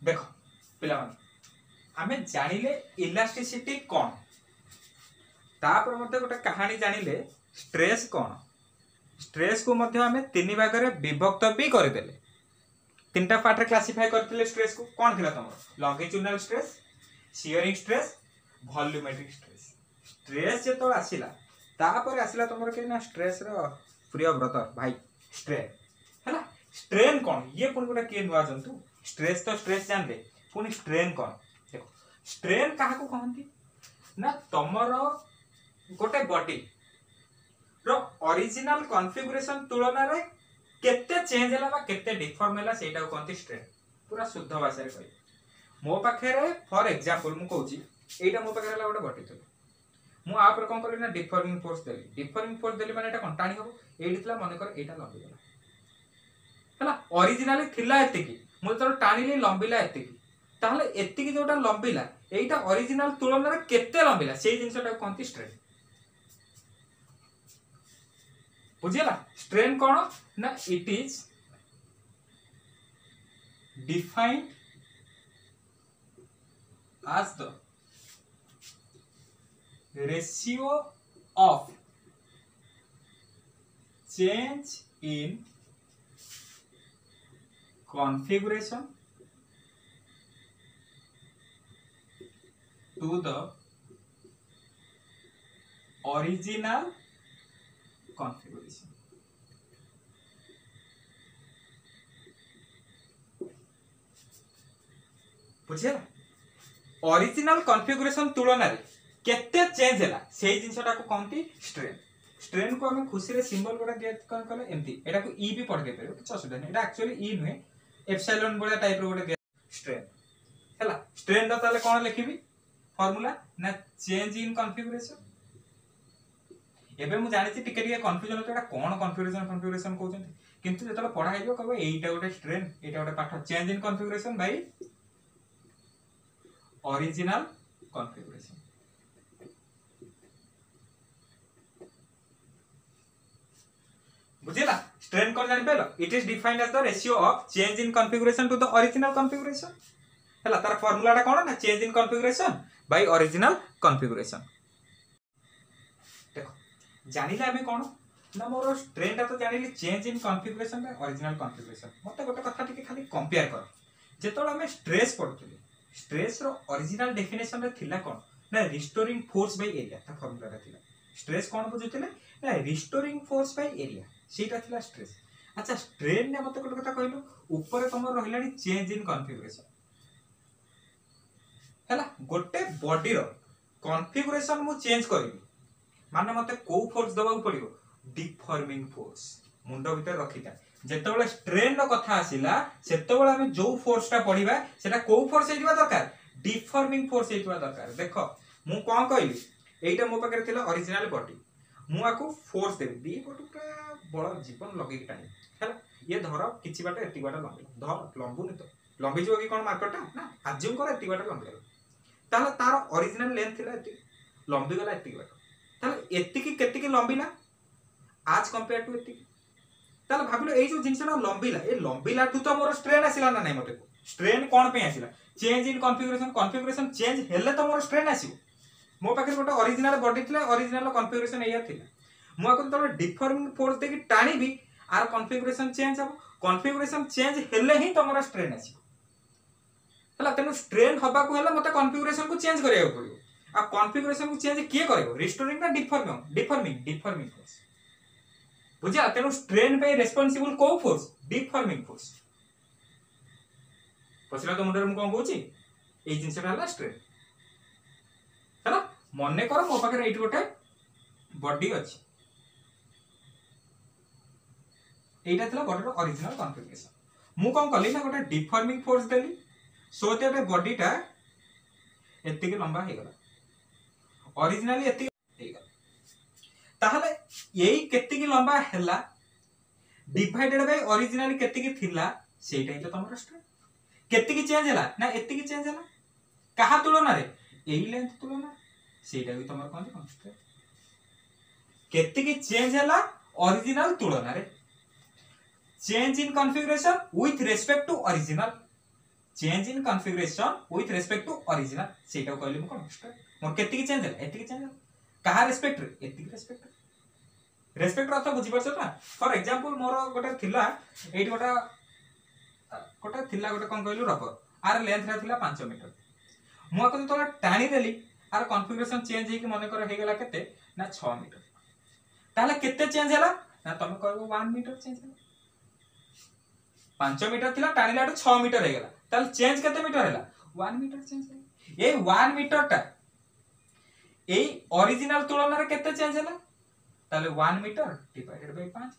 देख पिला आमे जानिले इलास्टिसिटी कौन तापर मते गोटे कहानी जानिले स्ट्रेस कौन स्ट्रेस को मध्य आमे तीन भाग रे विभक्त भी करदेले तीनटा पार्ट रे क्लासिफाई करथिले स्ट्रेस को कौन थिला तमर longitudinal stress shearing stress volumetric stress stress जे तो आसिला तापर आसिला तमर के ना स्ट्रेस रो प्रिय ब्रतर भाई स्ट्रेन हैला स्ट्रेन कौन ये पुनी गोटा के नुवा जंतु स्ट्रेस तो स्ट्रेस जानले पुनी स्ट्रेन कौन देखो स्ट्रेन काहा को कहंती ना तमर गोटे बॉडी रो ओरिजिनल कॉन्फ़िगरेशन तुलना रे केते चेंज होला बा केते डिफॉर्म होला सेटा को कहंती स्ट्रेन पूरा शुद्ध भाषा रे कहि मो पाखे रे फॉर एग्जांपल मु कहूची एटा मो पाखे हला गोटे बॉडी तो मु आ पर कोन करली ना डिफॉर्मिंग फोर्स देली माने एटा कोन टाणी हो एडी थला माने कर एटा लंबी गला हला ओरिजिनली थिला एते की मु तो टाणीली लंबीला एते की ताहले एते की जोटा लंबीला एटा ओरिजिनल तुलना रे केते लंबीला सेही जिंसटा को कहंती स्ट्रेन बुझिला स्ट्रेन कौन ना it is defined as the ratio of change in configuration to the original configuration. बुझिला ओरिजिनल कॉन्फ़िगरेशन तुलना रे केते चेंज हैला सेही जिंसटा को कहंती स्ट्रेन स्ट्रेन को हम खुशी रे सिंबल गोटा दिया कोन कहले एमती एटा को ई भी पढ़ दे परबो किछ असुविधा नै एटा एक्चुअली ई नुहे एप्सिलॉन बोला टाइप रो गोटे दिया स्ट्रेन हैला स्ट्रेन द ताले कोन लिखिबी फार्मूला ना चेंज इन कॉन्फ़िगरेशन एबे मु जानि छि टिके टिके कंफ्यूजन होतो एटा कोन कॉन्फ़िगरेशन कहउछंती किंतु जेतला पढ़ा हेजो कहबो एटा गोटे स्ट्रेन एटा गोटे पाठ change in configuration by original configuration बुझिला स्ट्रेन कोन जानि पेलो it is defined as the ratio of change in configuration to the original configuration हैला तार फार्मूलाटा कोन ना change in configuration by original configuration देखो जानिले हमें कोन ना मोर स्ट्रेनटा तो जानिले change in configuration by original configuration मते गोटे कथा टिके खाली कंपेयर कर जेतोला हमें स्ट्रेस पढुतले स्ट्रेस रो ओरिजिनल डेफिनेशन रे थिला कोन ना रिस्टोरिंग फोर्स बाय एरिया ता फार्मूला रे थिला स्ट्रेस कोन बुझुतले ना रिस्टोरिंग फोर्स बाय एरिया सेटा थिला स्ट्रेस अच्छा स्ट्रेन ने मते कोन कथा कहलो ऊपर तमर रहिलानी चेंज इन कॉन्फ़िगरेशन हैला गोटे बॉडी रो कॉन्फ़िगरेशन मु चेंज करबी माने मते को फोर्स दबा पड़िबो डिफॉर्मिंग फोर्स मुंडो भीतर रखिता जेतेबेले स्ट्रेन रो कथा आसिला सेतेबेले हम जो फोर्स टा पढिबा सेटा को फोर्स हेतिबा दरकार डिफॉर्मिंग फोर्स हेतिबा दरकार देखो मु कोन कहली एटा मो पाकर थिला ओरिजिनल बॉडी मु आकु फोर्स देबी दी बॉडी का बड़ जीवन लगे टाइम हैला ये धर किछि बाटे एति बाटे लंबी धर लंबुनी तो लंबी जो कि कोन मार्केट ना अज्यूम कर एति बाटे लंबी ताले तार ओरिजिनल लेंथ थिला एति लंबी गला एति बाटे ताले एति की केति की लंबीला आज कंपेयर टू एति ताले भाबिलो ए जो जिंसना लंबीला ए लंबीला टू तो मोर स्ट्रेन आसिला ना नै मते स्ट्रेन कोन पे आसिला चेंज इन कॉन्फ़िगरेशन चेंज हेले तो मोर स्ट्रेन आसियो मो पाखे गोटे ओरिजिनल बॉडी थिला ओरिजिनल कॉन्फ़िगरेशन एया थिला मु आको तो डिफॉर्मिंग फोर्स देकी टाणी भी आर कॉन्फ़िगरेशन चेंज हो कॉन्फ़िगरेशन चेंज हेले ही तो मोर स्ट्रेन आसियो हला तेनु स्ट्रेन हबा को हेले मते कॉन्फ़िगरेशन को चेंज करिया पड़ियो आ कॉन्फ़िगरेशन को चेंज किए करबो रिस्टोरिंग ना डिफॉर्मिंग फोर्स बुझा तेनु स्ट्रेन पे रेस्पोंसिबल को फोर्स डिफॉर्मिंग फोर्स पछला तो मुंडर मु कोन कहूची ए जिंसटा हला स्ट्रेन हैला मने कर मो पाखे एठी गोटे बॉडी अछि एटा थला बॉडी रो ओरिजिनल कॉन्फ़िगरेशन मु कोन कली ना गोटे डिफॉर्मिंग फोर्स देली सो ते बॉडी टा एति के लंबा हे गला ओरिजिनली एति हे गला ताहले यही केति की लंबा हैला डिवाइडेड बाय ओरिजिनली केति की थिला सेटा ही तो तमरो स्ट्रेन केति की चेंज हैला ना एति की चेंज हैला कहा तुलना रे एही लेंथ तुलना सेटा भी तमरो कोन स्ट्रेन केति की चेंज हैला ओरिजिनल तुलना रे change in configuration with respect to original change in configuration with respect to original सेटा कहली म कोन मोर केति चेंज है एति चेंज कहा रेस्पेक्ट रे एति रेस्पेक्ट रेस्पेक्ट अर्थ बुझी परछ ना फॉर एग्जांपल मोर गोटे थिला एठी गोटे थिला गोटे कोन कहलु रबर आर लेंथ रा थिला 5 मीटर मु आको तो टाणी देली आर कॉन्फ़िगरेशन चेंज हे कि माने कर हे गेला केते ना 6 मीटर ताले केते चेंज हैला ना तुम कहबो 1 मीटर चेंज हैला 5 मीटर थिला टाणी लाडू 6 मीटर हे गेला ताले चेंज केते मीटर हैला 1 मीटर चेंज हैला ए 1 मीटर टा ए ओरिजिनल तुलना रे केते चेंज हैला ताले 1 मीटर डिवाइडेड बाय 5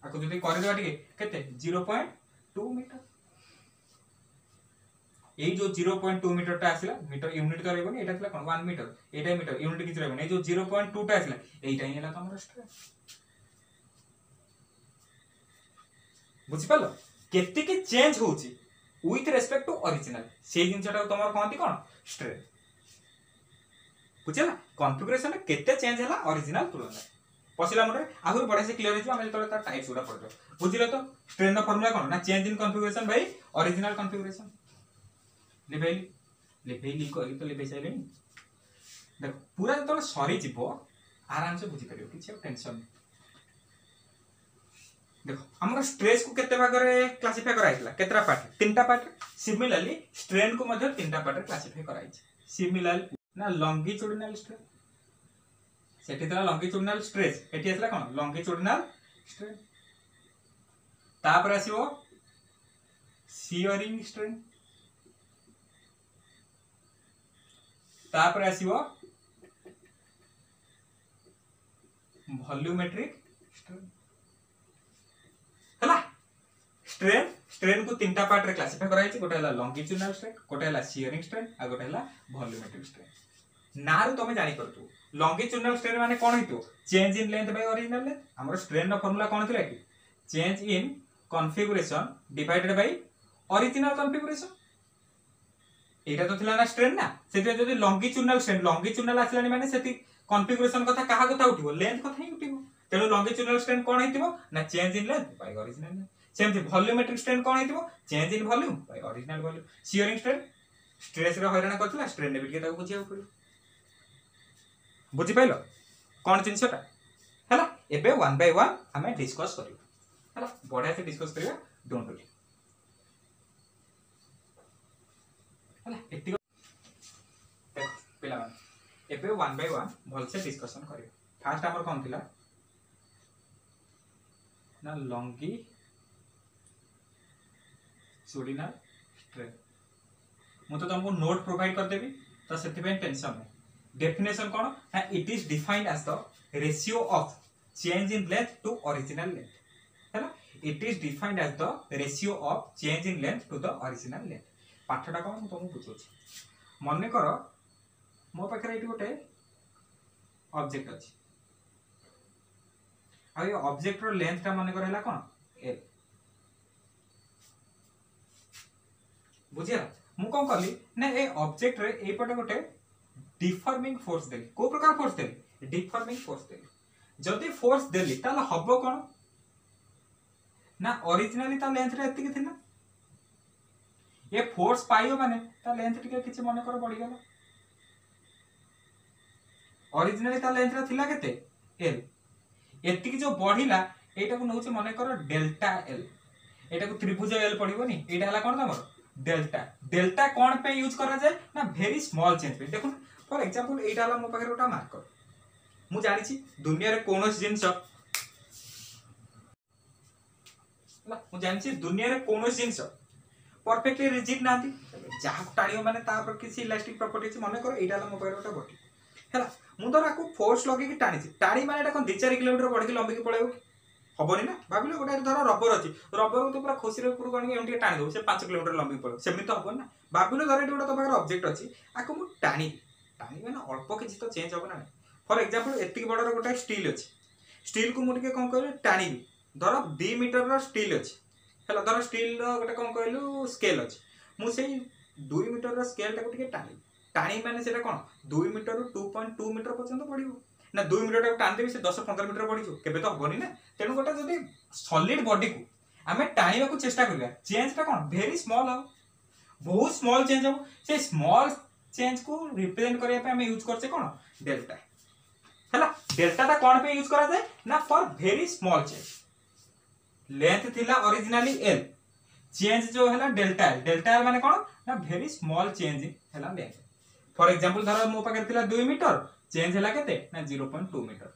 आको जदी कर देबा टिके केते 0.2 मीटर ए जो 0.2 मीटर टा आसिला मीटर यूनिट तो रहबो एटा थिला कोन 1 मीटर एटा मीटर यूनिट किछ रहबो ए जो 0.2 टा आसिला एटा ही हैला तमर स्ट्रेस बुझि पालो केते के चेंज होउची विथ रेस्पेक्ट टू ओरिजिनल से जिनसटा तमर कहंती कोन स्ट्रेस बुझला कॉन्फ़िगरेशन में केते चेंज हैला ओरिजिनल तुलना पसिला मोरे आहुर बडे से क्लियर हिजो हम तळे ता टाइप्स उडा पडतो बुझिलो तो स्ट्रेन नो फार्मूला कोन ना change in configuration by original configuration लेबेली को तो लेबे चाइले देखो पूरा तो सरी जीवो आराम से बुझी परियो किछ टेंशन देखो हमर स्ट्रेस को केते भाग रे क्लासिफाई कराइतला केतरा पार्ट तीनटा पार्ट सिमिलरली स्ट्रेन को मध्ये तीनटा पार्ट रे क्लासिफाई कराइछ सिमिलर ना लॉन्गिट्यूडिनल स्ट्रेस सेठी तला लॉन्गिट्यूडिनल स्ट्रेस एठी असला कोन लॉन्गिट्यूडिनल स्ट्रेन तापर आसीबो शियरिंग स्ट्रेन तापर आसीबो वॉल्यूमेट्रिक स्ट्रेन हला स्ट्रेन स्ट्रेन को तीनटा पार्ट रे क्लासिफाई कराई छि गोटे हला लॉन्गिट्यूडिनल स्ट्रेन गोटे हला शियरिंग स्ट्रेन आ गोटे हला वॉल्यूमेट्रिक स्ट्रेन नारु तमे जानि करतु लॉन्गिट्यूडिनल स्ट्रेन माने कोन हितो change in length by original length हमर स्ट्रेन नो फार्मूला कोन थिला कि change in configuration divided by original configuration एटा तो थिला ना स्ट्रेन ना सेते जदी लॉन्गिट्यूडिनल आसलानी माने सेति कॉन्फ़िगरेशन कथा कहा कथा उठिबो लेंथ कथा ही उठिबो तेनो लॉन्गिट्यूडिनल स्ट्रेन कोन हितिबो ना change in length by original length सेमति वॉल्यूमेट्रिक स्ट्रेन कोन हितिबो change in volume by original volume shearing strain stress रे हैरान करथला स्ट्रेन ने बिके ताको बुझिया पड़ो बुझि पाइलो कोन जिंसटा हला एबे वन बाय वन हमें डिस्कस करियो हला बढिया से डिस्कस करियो डोंट वरी हला एति पिला मान एबे वन बाय वन भल से डिस्कशन करियो फर्स्ट हमर कोन थिला ना लॉन्गिट्यूडिनल स्ट्रेन मु तो तुमको नोट प्रोवाइड कर देबी तो सेति पे टेंशन नहीं डेफिनेशन कोन ना it is defined as the ratio of change in length to original length है ना it is defined as the ratio of change in length to the original length पाठटा कोन मु तुमको बुझोछि मने करो मो पाखरे एटी गोटे ऑब्जेक्ट अछि आ ये ऑब्जेक्ट रो लेंथ ता मने करला कोन एल बुझिया मु कोन करली ना ए ऑब्जेक्ट रे ए पटे गोटे डिफॉर्मिंग फोर्स देली को प्रकार फोर्स देली डिफॉर्मिंग फोर्स देली जदी फोर्स देली ताला हबो कोन ना ओरिजिनली ता लेंथ रे एति के थिला ये फोर्स पाइयो माने ता लेंथ टिके किछ मने कर बढ़ी गेला ओरिजिनली ता लेंथ रे थिला केते एल एति की जो बढ़िला एटा को नउचे मने कर डेल्टा एल एटा को त्रिभुज एल पड़िबो नी एटा हला कोन तमर डेल्टा डेल्टा कोन पे यूज करा जाय ना वेरी स्मॉल चेंज पे देखो फॉर एग्जांपल एटा हला मो पाखरे ओटा मार्कर मु जानि छी दुनिया रे कोनोस जिंस ना मु जानि छी दुनिया रे कोनोस जिंस परफेक्टली रिजिड नाथि जहा टाणियो माने ता पर किसी इलास्टिक प्रॉपर्टी छी मने करो एटा हला मो पाखरे ओटा बॉडी हैला मु तो राको फोर्स लगे कि टाणी छी टाणी माने एटा कोन 2-4 किलोमीटर बढ़ के लंबी के पळेबो हबोनी ना भाबिलो गोटे धर रबर अछि रबर को तो पूरा खोसी रे पुरु गणी एमटी टाणी दो से 5 किलोमीटर लंबी पळो सेमि तो हबो ना भाबिलो धर एटी गोटे तो पाखरे ऑब्जेक्ट अछि आको मु टाणी टाणी माने अल्प किछि तो चेंज हबो ना फॉर एग्जांपल एति बडर गोटे स्टील अछि स्टील को मु टिके कोन कहले टाणी धर 2 मीटर रो स्टील अछि हैला धर स्टील रो गोटे कोन कहलु स्केल अछि मु सेई 2 मीटर रो स्केल टा को टिके टाणी टाणी माने सेटा कोन 2 मीटर रो 2.2 मीटर पर्यंत बढ़िबो ना 2 मीटर टाणी देबी से 10-15 मीटर बढ़ी जो केबे तो हबोनी ना तेनु गोटा जदी सॉलिड बॉडी को आमे टाणीबा को चेष्टा करिया चेंज टा कोन वेरी स्मॉल हो बहुत स्मॉल चेंज हो से स्मॉल चेंज को रिप्रेजेंट करिया पे हमें यूज करछे कोन डेल्टा हैला डेल्टा टा कोन पे यूज करा जाय ना for very small change length थिला ओरिजिनली एल चेंज जो हैला डेल्टा एल माने कोन ना वेरी स्मॉल चेंज हैला लेंथ फॉर एग्जांपल धर मो पाके थिला 2 मीटर चेंज हैला केते ना 0.2 मीटर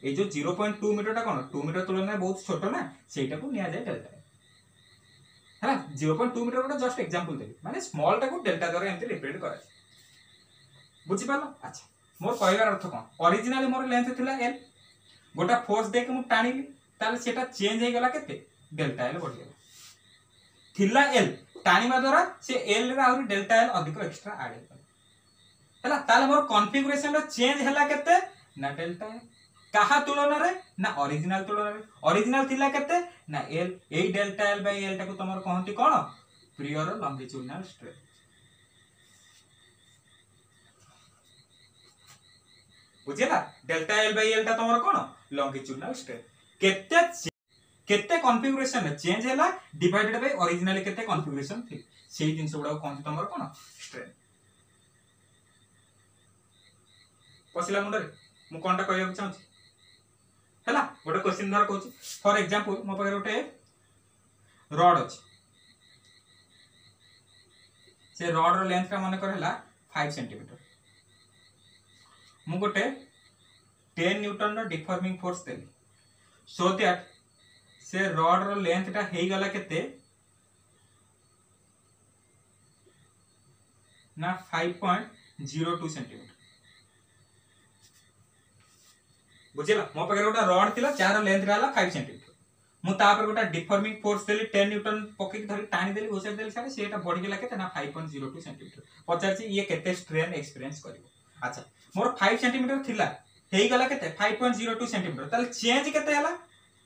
ए जो 0.2 मीटर टा कोन 2 मीटर तुलना में बहुत छोटो ना सेटा को निया जाय डेल्टा हैला 0.2 मीटर को जस्ट एग्जांपल देबी माने स्मॉल टा को डेल्टा द्वारा एंते रिप्रेजेंट करा बुझी पालो अच्छा मोर कहबार अर्थ कोन ओरिजिनली मोर लेंथ थिला एल गोटा फोर्स दे के मु टाणीली ताले सेटा चेंज हे गला केते डेल्टा एल बढ़ी गला थिला एल टाणीमा द्वारा से एल रे आउरी डेल्टा एल अधिक एक्स्ट्रा ऐड हे हैला ताले मोर कॉन्फ़िगरेशन रो चेंज हैला केते ना डेल्टा एल कहा तुलना रे ना ओरिजिनल तुलना रे ओरिजिनल थिला केते ना एल ए डेल्टा एल बाय एल टा को तमर कहंती कोन प्रियर लॉन्गिट्यूडिनल स्ट्रेन बुझिला डेल्टा एल बाय एल टा तमर कोन लॉन्गिट्यूडिनल स्ट्रेन केते कॉन्फ़िगरेशन चेंज हैला डिवाइडेड बाय ओरिजिनल केते कॉन्फ़िगरेशन थी सेही जिंस गुडा कोन तमर कोन स्ट्रेन पसिला मुंडे मु कोनटा कहय चाहूची हैला गोटे क्वेश्चन धर कहूची फॉर एग्जांपल मो पाखे गोटे रॉड अछि से रॉड रो लेंथ का माने कर हैला 5 सेंटीमीटर मु गोटे 10 न्यूटन रो डिफॉर्मिंग फोर्स देली सो दैट से रॉड रो लेंथ टा हेई गला केते ना 5.02 सेंटीमीटर बुझिला मो पाखे गोटा रॉड थिला चार लेंथ रहला 5 सेंटीमीटर मु ता पर गोटा डिफॉर्मिंग फोर्स देली 10 न्यूटन पके धरि टाणी देली घोषे देली सारे सेटा बढ़ी गेला केते ना 5.02 सेंटीमीटर पचारची ये केते स्ट्रेन एक्सपीरियंस करिवो अच्छा मोर 5 सेंटीमीटर थिला हेई गला केते 5.02 सेंटीमीटर ताल चेंज केते हला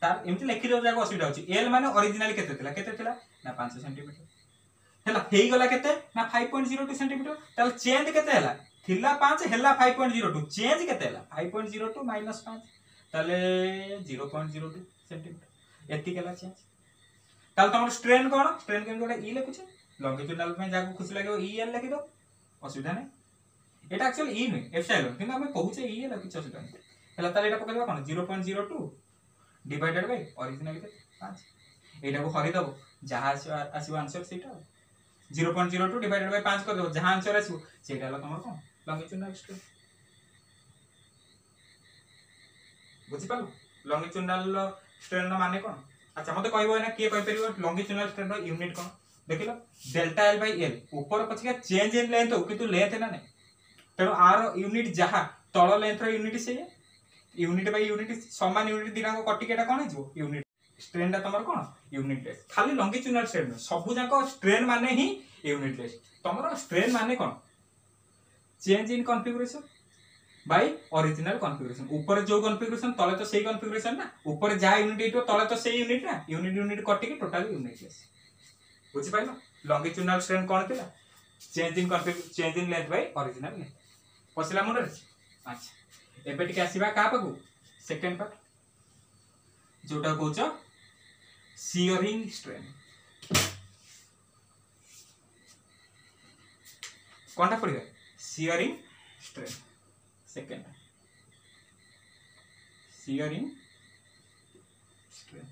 तार एमति लेखि दो जाको असुविधा होची एल माने ओरिजिनल केते थिला ना 5 सेंटीमीटर हला हेई गला केते ना 5.02 सेंटीमीटर ताल चेंज केते हला थिला 5 हला 5.02 चेंज केते हला 5.02 माइनस 5 ताले 0.02 सेंटीमीटर एति केला चेंज ताल तमर स्ट्रेन कोन स्ट्रेन केन गोटा ई लेखुछ लॉन्गिट्यूडिनल में जाको खुशी लागो ई एल लेखि दो असुविधा नै एटा एक्चुअली ई नै एप्सिलॉन किंतु हम कहूचे ई एल कुछ असुविधा नै हला ताले एटा पकेबा कोन 0.02 डिवाइडेड बाय ओरिजिनल के 5 एटा को हरि दबो जहां आसीबो आंसर सेटा 0.02 डिवाइडेड बाय 5 कर दो जहां आंसर आसीबो सेटा हला तमर कोन लॉन्गिट्यूडिनल स्ट्रेन बुझी पालो लॉन्गिट्यूडिनल स्ट्रेन नो माने कोन अच्छा मते कहबो ना के कहि परिबो लॉन्गिट्यूडिनल स्ट्रेन रो यूनिट कोन देखिलो डेल्टा एल बाय एल ऊपर पछके चेंज इन लेंथ हो किंतु लेंथ ना नै तेनो आर यूनिट जहां तळ लेंथ रो यूनिट से यूनिट बाय यूनिट समान यूनिट दिनाको कटिकेटा कोन हिजो यूनिट स्ट्रेन ता तमर कोन यूनिट लेस खाली लॉन्गिट्यूडिनल स्ट्रेन सब जाको स्ट्रेन माने ही यूनिट लेस तमर स्ट्रेन माने कोन change in configuration by original configuration ऊपर जो कॉन्फ़िगरेशन तले तो सेही कॉन्फ़िगरेशन ना ऊपर जा यूनिट इतो तले तो सेही यूनिट ना यूनिट कटिके टोटली यूनिट लेस बुझी पाइलो लॉन्गिट्यूडिनल स्ट्रेन कोन थिला change in configuration change in length by original length पसिला मुंडे अच्छा एबे टिके आसीबा का पाकू सेकंड पार्ट जोटा कहउछ शियरिंग स्ट्रेन कोनटा पड़िबा shearing strain second shearing strain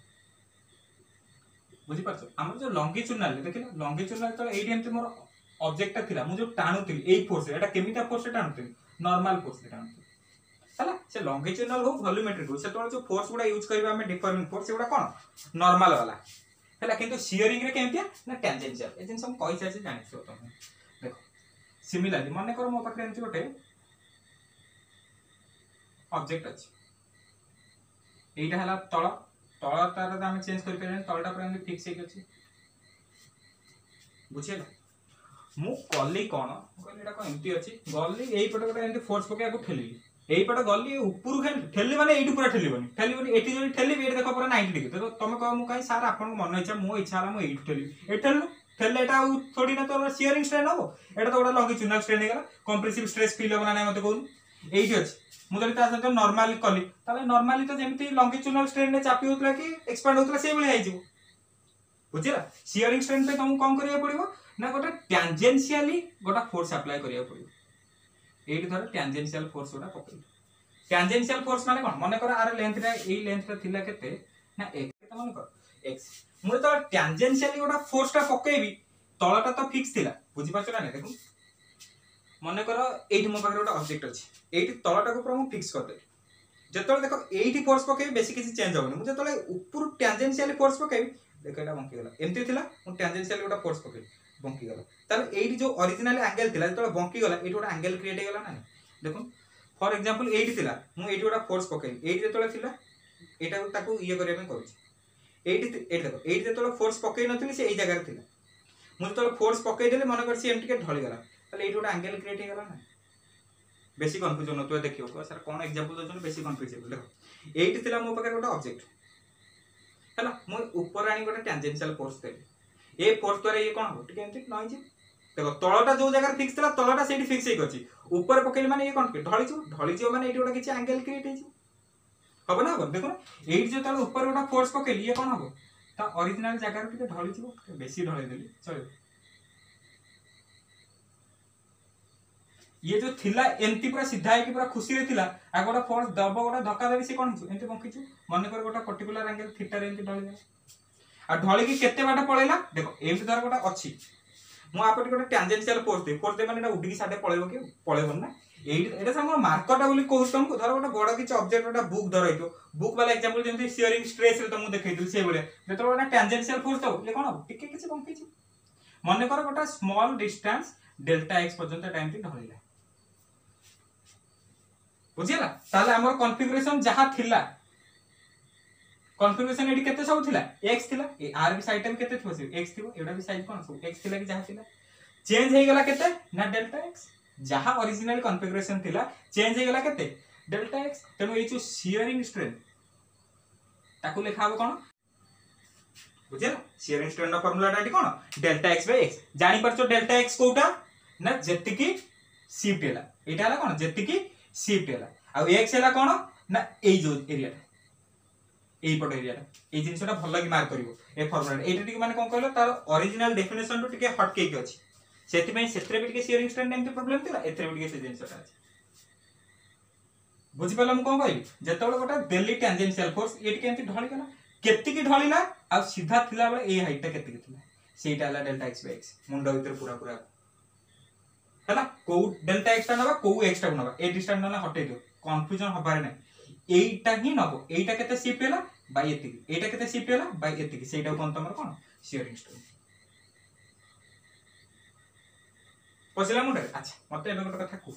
बुझी पाछो हमर जो लॉन्गिट्यूडिनल देखिलो लॉन्गिट्यूडिनल तो एडी एमते मोर ऑब्जेक्ट थिला मु जो टाणुतिल एई फोर्स एटा केमिटा फोर्स टाणुतिल नॉर्मल फोर्स टाणुतिल हला से लॉन्गिट्यूडिनल हो वॉल्यूमेट्रिक हो से तो जो फोर्स गुडा यूज करबा हम डिफॉर्मिंग फोर्स गुडा कोन नॉर्मल वाला हला किंतु शियरिंग रे केमतिया ना टेंजेंशियल ए जिन सब कहि छै जानि छो तुम देखो सिमिलरली माने करो मो पाखरे एमति गोटे ऑब्जेक्ट अछि एटा हला तळ तळ तार हम चेंज कर पे तळटा पर हम फिक्स हे अछि बुझियला मु कॉली कोन कहले एटा को एमति अछि गल्ली एई पट गोटे एमति फोर्स पके आको ठेली एई पट गल्ली ऊपर खेल ठेली माने एइटु पूरा ठेलीबनी एटी जो ठेली एट देखो पूरा 90 डिग्री तो तमे कह मु काई सार आपन को मन इच्छा मो इच्छा हला मु एइटु ठेली ए ठेलनु ठेले एटा थोड़ी ना तो शियरिंग स्ट्रेन हो एटा तो गोटा लॉन्गिट्यूडिनल स्ट्रेन हे गला कंप्रेसिव स्ट्रेस फील होना नै मते कहू एइटी अछि मु जदि ता सहित नॉर्मली कली ताले नॉर्मली तो जेमति लॉन्गिट्यूडिनल स्ट्रेन ने चापी होतला कि एक्सपांड होतला से बळी आइ जिवो बुझिला शियरिंग स्ट्रेन पे तुमको कौन करिया पड़िबो ना गोटे टैंजेंशियली गोटा फोर्स अप्लाई करिया पड़िबो एठी धर टैंजेंशियल फोर्स गोटा पकई टैंजेंशियल फोर्स माने कोन माने कर आर लेंथटा एई लेंथटा थिला केते ना x केते माने कर x मु तो टैंजेंशियली गोटा फोर्सटा पकेबी तळटा तो फिक्स थिला बुझि पाछो ना देखु माने कर एठी मो पाखरे गोटा ऑब्जेक्ट अछि एठी तळटा को पूरा मु फिक्स कर दे जतले देखो एठी फोर्स पकेबी बेसी किसी चेंज होबनी मु जतले ऊपर टैंजेंशियली फोर्स पकेबी देखो एटा बंकी गला एमती थिला मु टैंजेंशियली गोटा फोर्स पकेबी बंकी गला ताले एठी जो ओरिजिनल एंगल थिला जतले बंकी गला एठी गोटा एंगल क्रिएट हे गला ना देखो फॉर एग्जांपल एठी थिला मु एठी गोटा फोर्स पकेबी एठी जतले थिला एटा ताको ये करिया में करूची एठी देखो एठी जतले फोर्स पकेई नथिली से एई जगह रे थिला मु जतले फोर्स पकेई देले मन कर से एमटी के ढली गला ताले एठी गोटा एंगल क्रिएट हे गला ना बेसी कंफ्यूजन होतो देखियो को सर कोन एग्जांपल दोजन बेसी कंफ्यूजन देखो एठी थिला मो पाकर गोटा ऑब्जेक्ट हला मु ऊपर आनी गोटा tangential force Delhi a force द्वारा ये कोन हो ठीक एमती नय जे देखो तळटा जो जगह रे फिक्स थिला तळटा सेठी फिक्स हे गछि ऊपर पकेली माने ये कोन के ढली जो माने एठी गोटा किछि एंगल क्रिएट हे हबो ना हबो देखो एठी जो तळ ऊपर गोटा फोर्स पकेली ये कोन हबो ता ओरिजिनल जगह रे टिके ढली जो बेसी ढली देली चलो ये जो थिला एमती पूरा सीधा है कि पूरा खुशी रे थिला आ गोटा फोर्स दबो गोटा धक्का देबी से कोन छु एमती बंकी छु मन कर गोटा पर्टिकुलर एंगल थीटा रे एमती ढली गला आ ढली की केते बाटा पळेला देखो एमती धर गोटा अछि मु आपटे गोटा टैंजेंशियल फोर्स दे माने ना उडी की साडे पळेबो कि पळेबो ना एटा हम मार्करटा बोली कहू तुमको धर गोटा बड़ किछ ऑब्जेक्ट गोटा बुक धरइतो बुक वाला एग्जांपल जेमती शियरिंग स्ट्रेस रे तुमको देखैतु से बोले जेतो गोटा टैंजेंशियल फोर्स तो ले कोन टिके किछ बंकी छु मन कर गोटा स्मॉल डिस्टेंस डेल्टा x पर्यंत टाइम टी ढलिला बुझिला ताले हमर कॉन्फ़िगरेशन जहा थिला कॉन्फ़िगरेशन एडी केते सब थिला x थिला ए r भी साइड में केते थिबो से x थिबो एडा भी साइड कोन सब x थिला कि जहा थिला चेंज हे गेला केते ना डेल्टा x जहा ओरिजिनल कॉन्फ़िगरेशन थिला चेंज हे गेला केते डेल्टा x तनो ए जो शियरिंग स्ट्रेन ताकू लेखाबो कोन बुझिला शियरिंग स्ट्रेन रा फार्मूला डाटी कोन डेल्टा x x जानि परछो डेल्टा x कोटा ना जेतिकी शिफ्ट हेला एटा हला कोन जेतिकी शिफ्ट हेला आ x हेला कोन ना एई जो एरिया एई पट एरिया एई जिंसटा भल्ला कि मार्क करिवो ए फार्मूला एटा टिक माने कोन कहलो तार ओरिजिनल डेफिनेशन टू टिके हट के अछि सेति में सेत्रे भी टिके शियरिंग स्ट्रेन एमती प्रॉब्लम थिला एत्रे भी टिके से जिंसटा अछि बुझि पलम कोन कहली जेतबे गोटा दिल्ली टैंजेंशियल फोर्स ए टिके एमती ढली गला केति की ढलिला आ सीधा थिला बेले ए हाइट टा केति की थिला सेटा हला डेल्टा x मुंडा भीतर पूरा पूरा हला को डेल्टा x टा नबा को x टा नबा ए डिस्टेंस ना हटे दियो कंफ्यूजन हबारे नै एटा ही नबो एटा केते शिफ्ट हेला बाय एतिकी एटा केते शिफ्ट हेला बाय एतिकी सेटा कोन तमर कोन शियरिंग स्ट्रेन पछला मुंडे अच्छा मते एबे गोटे कथा को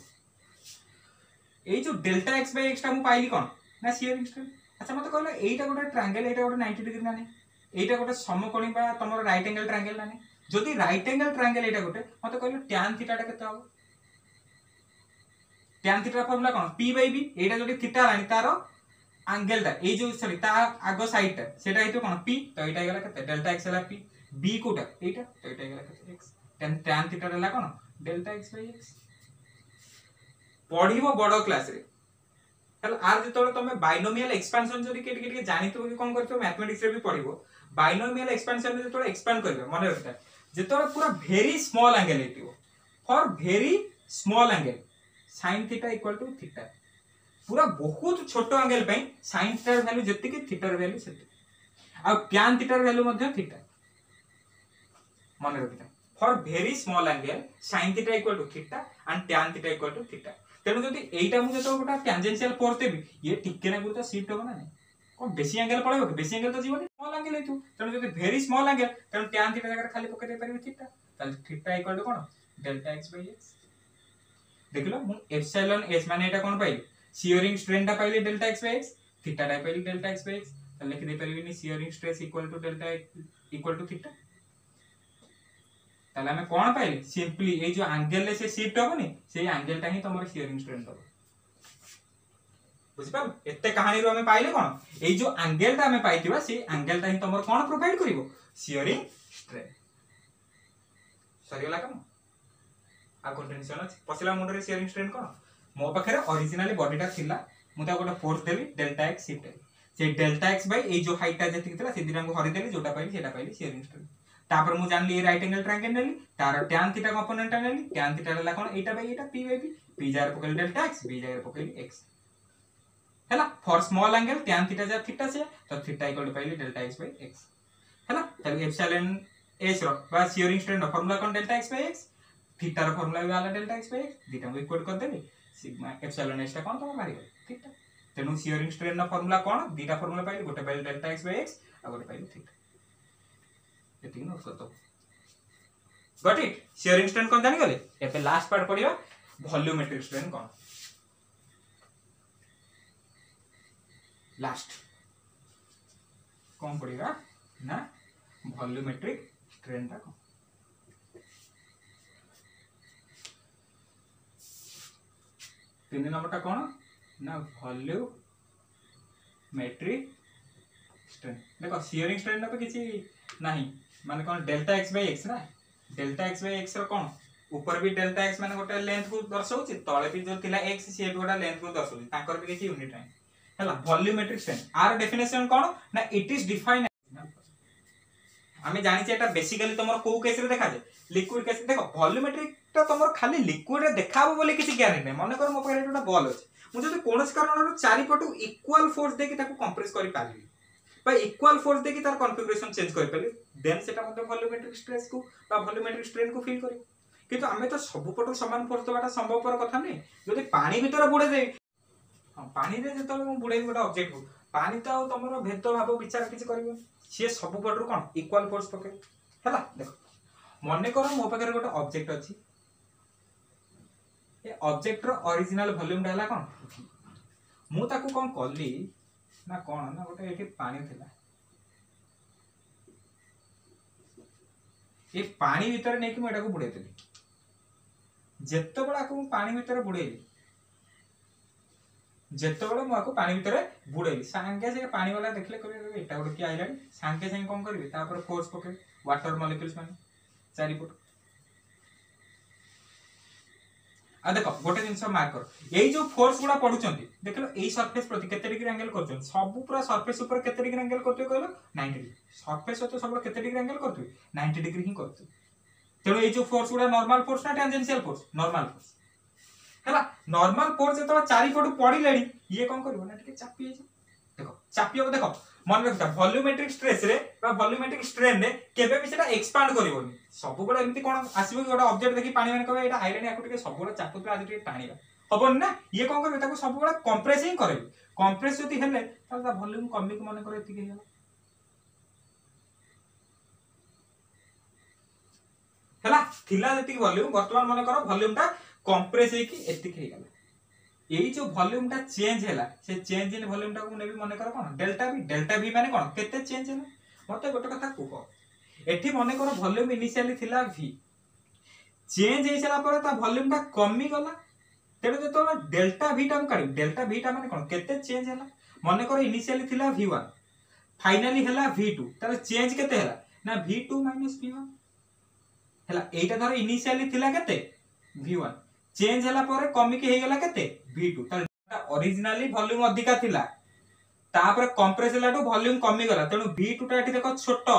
ए जो डेल्टा x बाय x टा मु पाइली कोन ना शियरिंग स्ट्रेन अच्छा मते कहला एटा गोटे ट्रायंगल एटा गोटे 90 डिग्री ना नै एटा गोटे समकोणी बा तमर राइट एंगल ट्रायंगल ना नै जदि राइट एंगल ट्रायंगल एटा गोटे मते कहला tan थीटा टा केते हो tan थीटा फार्मूला कोन p बाय b एटा जदि थीटा रानी तारो एंगल टा ए जो सॉरी ता आगो साइड टा सेटा हेतु कोन p तो एटा गेला केते डेल्टा x हला p b कोटा एटा तो एटा गेला केते x tan थीटा हला कोन डेल्टा x बाय x पढिबो बडो क्लास रे हल आर जेतोले तमे बाइनोमियल एक्सपेंशन जदि केटे केटे जानितो कि कोन करतो मैथमेटिक्स रे भी पढिबो बाइनोमियल एक्सपेंशन रे जेतोले एक्सपेंड करबे माने रखता जेतोले पूरा वेरी स्मॉल एंगल हेतिबो for very small angle sin theta equal to theta पूरा बहुत छोटो एंगल पे sin थीटा वैल्यू जति कि थीटा वैल्यू सेति आ tan थीटा वैल्यू मध्ये थीटा माने रखता for very small angle sin theta equal to theta and tan theta equal to theta तेनु जदि एटा मु जतो गोटा टैंजेंशियल फोर्स देबी ये टिके ना गुरुता शिफ्ट होबो ना नै कोन बेसी एंगल पळेबो बेसी एंगल तो जीवन स्मॉल एंगल हेतु तेनु जदि वेरी स्मॉल एंगल तेनु tan थीटा जगह खाली पके दे परिबे थीटा ताल थीटा इक्वल टू कोन डेल्टा x बाय x देखलो मु एप्सिलॉन s माने एटा कोन पाइली शियरिंग स्ट्रेन टा पाइली delta x by x theta टा पाइली डेल्टा x बाय x ताल लिख दे परिबेनी shearing stress equal to delta equal to theta ताले हमें कोन पाइली सिंपली ए जो एंगल ले से शिफ्ट होबनी से एंगल टा ही तमर शियरिंग स्ट्रेन दबो बुझि पाल एते कहानी रो हमें पाइले कोन ए जो एंगल टा हमें पाइतिबा से एंगल टा ही तमर कोन प्रोवाइड करिवो शियरिंग स्ट्रेन सरियला काम आ कोन टेंशन अछि पछला मुंड रे शियरिंग स्ट्रेन कोन मो पाखरे ओरिजिनली बॉडी टा थिला मु ता गोटा फोर्स देली डेल्टा x शिफ्ट से डेल्टा एक्स बाय ए जो हाइटटा जति थिला से दिना को हरि देली जोटा पाइली सेटा पाइली शियरिंग स्ट्रेन तापर मु जानली ए राइट एंगल ट्रायंगल नेली तार tan थीटा कंपोनेंट नेली tan थीटा हला कोन एटा बाय एटा p बाय p जागर पकल डेल्टा x b जागर पकल x हैला for small angle tan theta जा थीटा से तो थीटा इक्वल टू पाइली डेल्टा x बाय x हैला तब एप्सिलॉन s रो बा शियरिंग स्ट्रेन रो फार्मूला कोन delta x by x theta रो फार्मूला भी वाला delta x by x theta को इक्वल कर देबे सिग्मा एप्सिलॉन s टा कोन तो मारिबो थीटा तेनु शियरिंग स्ट्रेन रो फार्मूला कोन दीटा फार्मूला पाइली गोटे पाइली डेल्टा x बाय x आ गोटे पाइली थीटा एतिक नोट कर दो गॉट इट शियरिंग स्ट्रेन कोन जानि गले एबे लास्ट पार्ट पडिबा वॉल्यूमेट्रिक स्ट्रेन कोन लास्ट कौन पड़ेगा ना वॉल्यूमेट्रिक स्ट्रेन टा कौन तीन नंबर टा कौन ना वॉल्यूमेट्रिक स्ट्रेन देखो शियरिंग स्ट्रेन पे किसी नहीं माने कौन डेल्टा x बाय x ना डेल्टा x बाय x रो कौन ऊपर भी डेल्टा x माने गोटे लेंथ को दर्शाउची तळे भी जो थिला x से गोटा लेंथ को दर्शाउची ताकर भी किसी यूनिट नहीं हला वॉल्यूमेट्रिक स्ट्रेन आर डेफिनेशन कोन ना इट इज डिफाइंड हमें जानि छै एटा बेसिकली तमर को केस रे देखा जे लिक्विड केस देखो वॉल्यूमेट्रिक ता तमर खाली लिक्विड रे देखाबो बोले किसी ग्यारंटी नै माने कर मो परे एटा बॉल अछि मु जदि कोनस कारण रो चारि पटु इक्वल फोर्स देके ताको कंप्रेस करि पाली बा इक्वल फोर्स देके तार कॉन्फ़िगरेशन चेंज करि पाली देन सेटा मते वॉल्यूमेट्रिक स्ट्रेस को बा वॉल्यूमेट्रिक स्ट्रेन को फील करी किंतु हमें तो सब पटु समान फोर्स दबाटा संभव पर कथा नै जदि पानी भीतर बुडे दे पानी रे जतो मु बुडे गोटा ऑब्जेक्ट को पानी तो तमरो भेद भाव विचार किछ करबो से सब पटरु कोन इक्वल फोर्स पके हला देखो मने करो मो पकर गोटा ऑब्जेक्ट अछि ए ऑब्जेक्ट रो ओरिजिनल वॉल्यूम डाला कोन मु ताको कोन करली ना कोन ना गोटा एठी पानी थिला ए पानी भीतर नै कि म एटा को बुडे देली जेत्तो बडा को पानी भीतर बुडेली जेतबेले मु आको पानी भीतर बुडेली सांगे से पानी वाला देखले करे एटा गोटे कि आइलानी सांगे संग कोन करबे तापर फोर्स पके वाटर मॉलिक्यूल्स माने चारि पट आ देखो गोटे जिंस मार्क कर एई जो फोर्स गुडा पडुचंती देखलो एई सरफेस प्रति केते डिग्री एंगल करचन सब पूरा सरफेस ऊपर केते डिग्री एंगल करते कहलो 90 डिग्री सरफेस तो सब केते डिग्री एंगल करते 90 डिग्री ही करते तेनो एई जो फोर्स गुडा नॉर्मल फोर्स ना टेंजेंशियल फोर्स नॉर्मल फोर्स हैला नॉर्मल फोर्स जेतो चारि पटु पड़ी लेडी ये कोन करबो ना ठीक चापी जे देखो चापियो देखो मन रखता वॉल्यूमेट्रिक स्ट्रेस रे बा वॉल्यूमेट्रिक स्ट्रेन रे केबे भी सेटा एक्सपांड करबोनी सब बडा एमती कोन आसीबो कि गोटा ऑब्जेक्ट देखि पानी माने कहबे एटा आइलानी आको टिके सब बडा चापु पे आज टिके टाणीबा हबन ना ये कोन करबे ताको सब बडा कंप्रेस ही करबे कंप्रेस जति हेले ताला वॉल्यूम कमी को माने करे एति हेला हैला थिला जति वॉल्यूम वर्तमान माने करो वॉल्यूम टा कंप्रेस हे कि एति हे गेला एई जो वॉल्यूम टा चेंज हैला से चेंज इन वॉल्यूम टा को नेबी माने करो कोन डेल्टा v माने कोन केते चेंज हैला मते गोटे कथा कुहो एठी माने करो वॉल्यूम इनिशियली थिला v चेंज हे छला पर ता वॉल्यूम टा कमी गला तेबे जे तो डेल्टा v टा काडी डेल्टा v टा माने कोन केते चेंज हैला माने करो इनिशियली थिला v1 फाइनली हैला v2 ताले चेंज केते हैला ना v2 v1 हैला एटा धर इनिशियली थिला केते v1 चेंज हैला पर कमी के हे गेला केते v2 ताले ओरिजिनली वॉल्यूम अधिका थिला तापर कंप्रेस हैला तो वॉल्यूम कमी गला तेनु v2 टा एठी देखो छोटो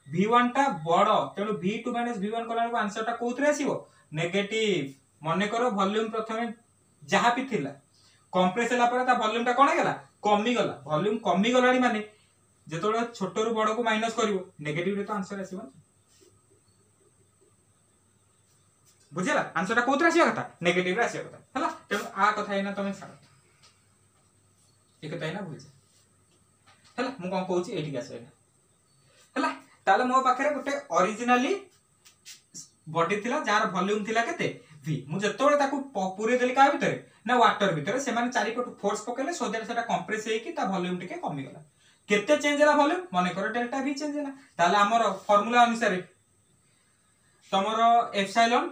v1 टा बडो तेनु v2 v1 कला को आंसर टा कोथरे आसीबो नेगेटिव माने करो वॉल्यूम प्रथमे जहा भी थिला कंप्रेस हैला पर ता वॉल्यूम टा कोन गेला कमी गला वॉल्यूम कमी गलाडी माने जेतोला छोटो रु बडो को माइनस करिवो नेगेटिव रे तो आंसर आसीबो बुझेला आंसर टा कोथरा आसी कथा नेगेटिव रे आसी कथा हला तेनु आ कथा एना तमे छाड़ एक कथा एना बुझे हला मु कोन कहूची एठी गास एना हला ताले मो पाखरे गोटे ओरिजिनली बॉडी थिला जार वॉल्यूम थिला केते v मु जतोळे ताकू पुरे देली का भीतर ना वाटर भीतर से माने चारि पट फोर्स पकेले सो देर सेटा कंप्रेस हे कि ता वॉल्यूम टिके कमी गला केते चेंज होला वॉल्यूम माने कर डेल्टा v चेंज होला ताले हमर फार्मूला अनुसार तमरो एप्सिलॉन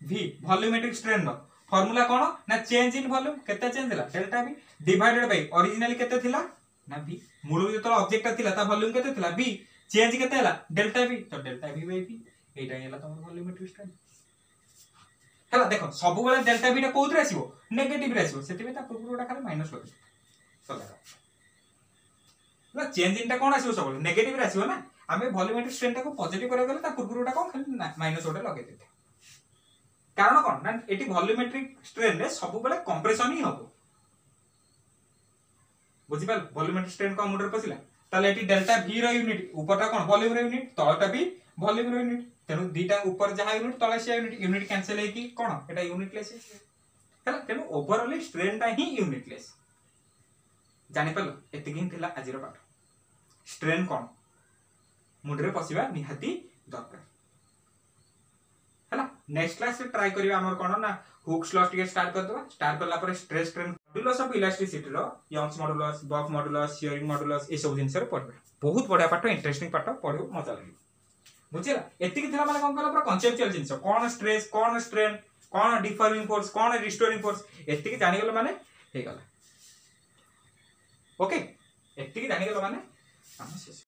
v वॉल्यूमेट्रिक स्ट्रेन रो फार्मूला कोन ना चेंज इन वॉल्यूम केते चेंज होला delta v divided by originally केते थिला ना v मूल जो ऑब्जेक्ट थिला ता वॉल्यूम केते थिला v चेंज केते होला डेल्टा v तो डेल्टा v बाय v एटा होला तमरो वॉल्यूमेट्रिक स्ट्रेन हला देखो सब बेले डेल्टा v टा कोथरे आसीबो नेगेटिव रे आसीबो सेति में ता पूर्वटा खाली माइनस होते चला ना चेंज इनटा कोन आसीबो सब नेगेटिव रे आसीबो ना आमे वॉल्यूमेट्रिक स्ट्रेन को पॉजिटिव करा गले ता पूर्वटा कोन खाली माइनस ओटे लगे देते कारण कोन ना एटी वॉल्यूमेट्रिक स्ट्रेन रे सब बेले कंप्रेशन ही हबो बुझि पाल वॉल्यूमेट्रिक स्ट्रेन को मुंडर पसिला ताले एटी डेल्टा v रो यूनिट ऊपरटा कोन वॉल्यूम रो यूनिट तळटा भी वॉल्यूम रो यूनिट तेनु दीटा ऊपर जहा यूनिट तळे से यूनिट कैंसिल है कि कोन एटा यूनिटलेस है तेनु ओवरऑल स्ट्रेन टा ही यूनिटलेस जानि पाल एतिक ही थिला आजिरो पाठ स्ट्रेन कोन मुंडरे पसिबा निहाती दरकार हैला नेक्स्ट क्लास से ट्राई करिवा हमर कोन ना हुक्स लॉस टिके स्टार्ट कर दबा स्टार्ट करला पर stress strain modulus of elasticity रो यंग्स मॉडुलस बफ मॉडुलस शियरिंग मॉडुलस ए सब जिंस रे पढबा बहुत बढ़िया पाठ इंटरेस्टिंग पाठ पढो मजा लागी बुझिला एतिक थिला माने कोन कला पर कांसेप्चुअल जिंस कोन स्ट्रेस कोन स्ट्रेन कोन डिफॉर्मिंग फोर्स कोन रिस्टोरिंग फोर्स एतिक जानि गेलो माने हे गला ओके एतिक जानि गेलो माने हम शेष